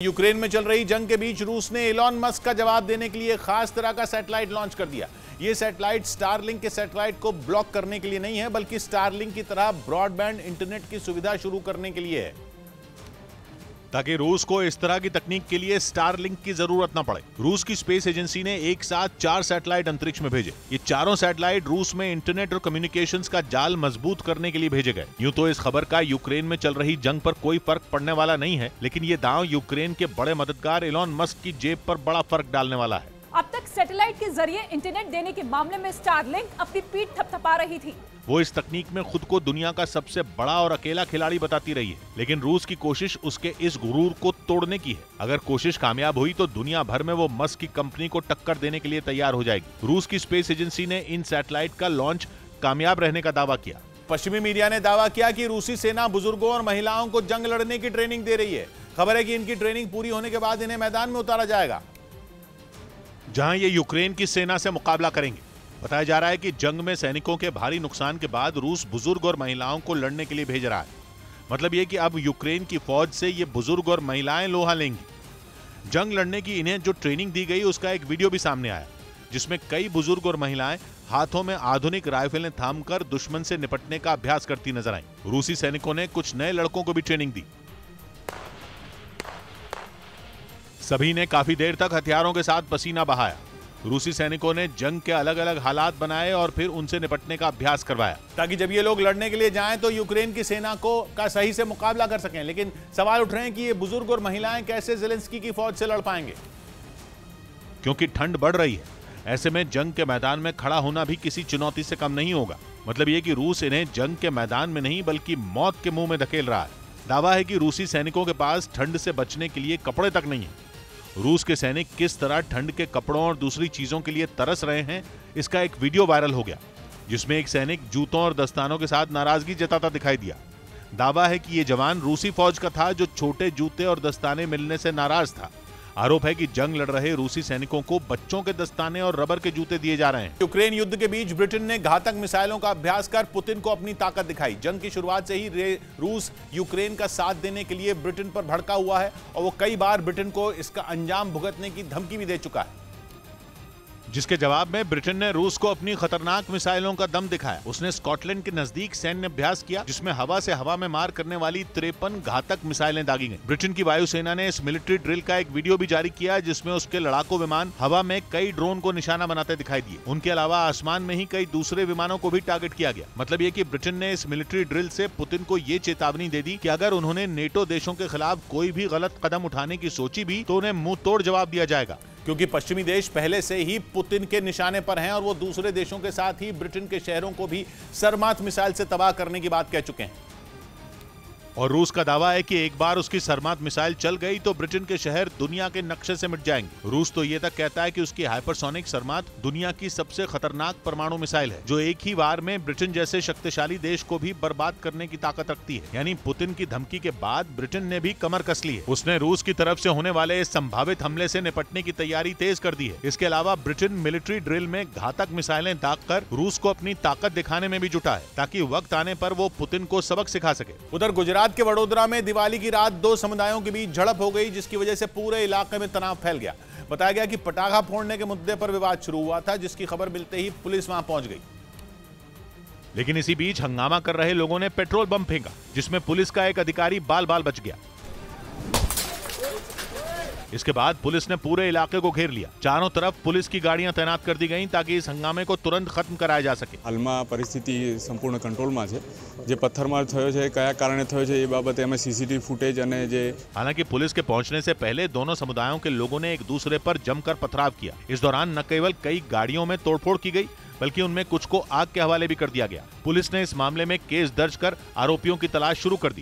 Ukraine में चल रही जंग के बीच रूस ने एलॉन मस्क का जवाब देने के लिए खास तरह का सैटेलाइट लॉन्च कर दिया। यह सैटेलाइट स्टारलिंक के सैटेलाइट को ब्लॉक करने के लिए नहीं है, बल्कि स्टारलिंक की तरह ब्रॉडबैंड इंटरनेट की सुविधा शुरू करने के लिए है, ताकि रूस को इस तरह की तकनीक के लिए स्टारलिंक की जरूरत न पड़े। रूस की स्पेस एजेंसी ने एक साथ 4 सैटेलाइट अंतरिक्ष में भेजे। ये चारों सैटेलाइट रूस में इंटरनेट और कम्युनिकेशंस का जाल मजबूत करने के लिए भेजे गए। यूं तो इस खबर का यूक्रेन में चल रही जंग पर कोई फर्क पड़ने वाला नहीं है, लेकिन ये दांव यूक्रेन के बड़े मददगार एलॉन मस्क की जेब पर बड़ा फर्क डालने वाला है। अब तक सैटेलाइट के जरिए इंटरनेट देने के मामले में स्टारलिंक अपनी पीठ थपथपा रही थी। वो इस तकनीक में खुद को दुनिया का सबसे बड़ा और अकेला खिलाड़ी बताती रही है, लेकिन रूस की कोशिश उसके इस गुरूर को तोड़ने की है। अगर कोशिश कामयाब हुई तो दुनिया भर में वो मस्क की कंपनी को टक्कर देने के लिए तैयार हो जाएगी। रूस की स्पेस एजेंसी ने इन सैटेलाइट का लॉन्च कामयाब रहने का दावा किया। पश्चिमी मीडिया ने दावा किया कि रूसी सेना बुजुर्गों और महिलाओं को जंग लड़ने की ट्रेनिंग दे रही है। खबर है कि इनकी ट्रेनिंग पूरी होने के बाद इन्हें मैदान में उतारा जाएगा, जहां ये यूक्रेन की सेना से मुकाबला करेंगे। बताया जा रहा है कि जंग में सैनिकों के भारी नुकसान के बाद रूस बुजुर्ग और महिलाओं को लड़ने के लिए भेज रहा है। मतलब ये कि अब यूक्रेन की फौज से ये बुजुर्ग और महिलाएं लोहा लेंगी। जंग लड़ने की इन्हें जो ट्रेनिंग दी गई उसका एक वीडियो भी सामने आया, जिसमें कई बुजुर्ग और महिलाएं हाथों में आधुनिक राइफलें थामकर दुश्मन से निपटने का अभ्यास करती नजर आई। रूसी सैनिकों ने कुछ नए लड़कों को भी ट्रेनिंग दी। सभी ने काफी देर तक हथियारों के साथ पसीना बहाया। रूसी सैनिकों ने जंग के अलग अलग हालात बनाए और फिर उनसे निपटने का अभ्यास करवाया, ताकि जब ये लोग लड़ने के लिए जाएं तो यूक्रेन की सेना का सही से मुकाबला कर सकें। लेकिन सवाल उठ रहे हैं कि ये बुजुर्ग और महिलाएं कैसे ज़ेलेंस्की की फौज से लड़ पाएंगे, क्योंकि ठंड बढ़ रही है। ऐसे में जंग के मैदान में खड़ा होना भी किसी चुनौती से कम नहीं होगा। मतलब ये कि रूस इन्हें जंग के मैदान में नहीं बल्कि मौत के मुंह में धकेल रहा है। दावा है कि रूसी सैनिकों के पास ठंड से बचने के लिए कपड़े तक नहीं है। रूस के सैनिक किस तरह ठंड के कपड़ों और दूसरी चीजों के लिए तरस रहे हैं, इसका एक वीडियो वायरल हो गया, जिसमें एक सैनिक जूतों और दस्तानों के साथ नाराजगी जताता दिखाई दिया। दावा है कि ये जवान रूसी फौज का था, जो छोटे जूते और दस्ताने मिलने से नाराज था। आरोप है कि जंग लड़ रहे रूसी सैनिकों को बच्चों के दस्ताने और रबर के जूते दिए जा रहे हैं। यूक्रेन युद्ध के बीच ब्रिटेन ने घातक मिसाइलों का अभ्यास कर पुतिन को अपनी ताकत दिखाई। जंग की शुरुआत से ही रूस यूक्रेन का साथ देने के लिए ब्रिटेन पर भड़का हुआ है और वो कई बार ब्रिटेन को इसका अंजाम भुगतने की धमकी भी दे चुका है, जिसके जवाब में ब्रिटेन ने रूस को अपनी खतरनाक मिसाइलों का दम दिखाया। उसने स्कॉटलैंड के नजदीक सैन्य अभ्यास किया, जिसमें हवा से हवा में मार करने वाली 53 घातक मिसाइलें दागी गईं। ब्रिटेन की वायुसेना ने इस मिलिट्री ड्रिल का एक वीडियो भी जारी किया, जिसमें उसके लड़ाकू विमान हवा में कई ड्रोन को निशाना बनाते दिखाई दिए। उनके अलावा आसमान में ही कई दूसरे विमानों को भी टारगेट किया गया। मतलब ये कि ब्रिटेन ने इस मिलिट्री ड्रिल से पुतिन को ये चेतावनी दे दी कि अगर उन्होंने नेटो देशों के खिलाफ कोई भी गलत कदम उठाने की सोची भी तो उन्हें मुंह तोड़ जवाब दिया जाएगा, क्योंकि पश्चिमी देश पहले से ही पुतिन के निशाने पर हैं और वो दूसरे देशों के साथ ही ब्रिटेन के शहरों को भी सरमात मिसाइल से तबाह करने की बात कह चुके हैं। और रूस का दावा है कि एक बार उसकी सरमात मिसाइल चल गई तो ब्रिटेन के शहर दुनिया के नक्शे से मिट जाएंगे। रूस तो ये तक कहता है कि उसकी हाइपरसोनिक सरमात दुनिया की सबसे खतरनाक परमाणु मिसाइल है, जो एक ही बार में ब्रिटेन जैसे शक्तिशाली देश को भी बर्बाद करने की ताकत रखती है। यानी पुतिन की धमकी के बाद ब्रिटेन ने भी कमर कस ली है। उसने रूस की तरफ से होने वाले इस संभावित हमले से निपटने की तैयारी तेज कर दी है। इसके अलावा ब्रिटेन मिलिट्री ड्रिल में घातक मिसाइलें दागकर रूस को अपनी ताकत दिखाने में भी जुटा है, ताकि वक्त आने पर वो पुतिन को सबक सिखा सके। उधर गुजरात के वडोदरा में दिवाली की रात 2 समुदायों के बीच झड़प हो गई, जिसकी वजह से पूरे इलाके में तनाव फैल गया। बताया गया कि पटाखा फोड़ने के मुद्दे पर विवाद शुरू हुआ था, जिसकी खबर मिलते ही पुलिस वहां पहुंच गई। लेकिन इसी बीच हंगामा कर रहे लोगों ने पेट्रोल बम फेंका, जिसमें पुलिस का एक अधिकारी बाल बाल बच गया। इसके बाद पुलिस ने पूरे इलाके को घेर लिया। चारों तरफ पुलिस की गाड़ियां तैनात कर दी गईं, ताकि इस हंगामे को तुरंत खत्म कराया जा सके। हालમાં પરિસ્થિતિ સંપૂર્ણ કંટ્રોલમાં છે। જે પથ્થરમાર થયો છે કયા કારણે થયો છે એ બાબતે અમે સીસીટીવી ફૂટેજ અને જે हालांकि पुलिस के पहुंचने से पहले दोनों समुदायों के लोगों ने एक दूसरे पर जमकर पथराव किया। इस दौरान न केवल कई गाड़ियों में तोड़फोड़ की गई, बल्कि उनमें कुछ को आग के हवाले भी कर दिया गया। पुलिस ने इस मामले में केस दर्ज कर आरोपियों की तलाश शुरू कर दी।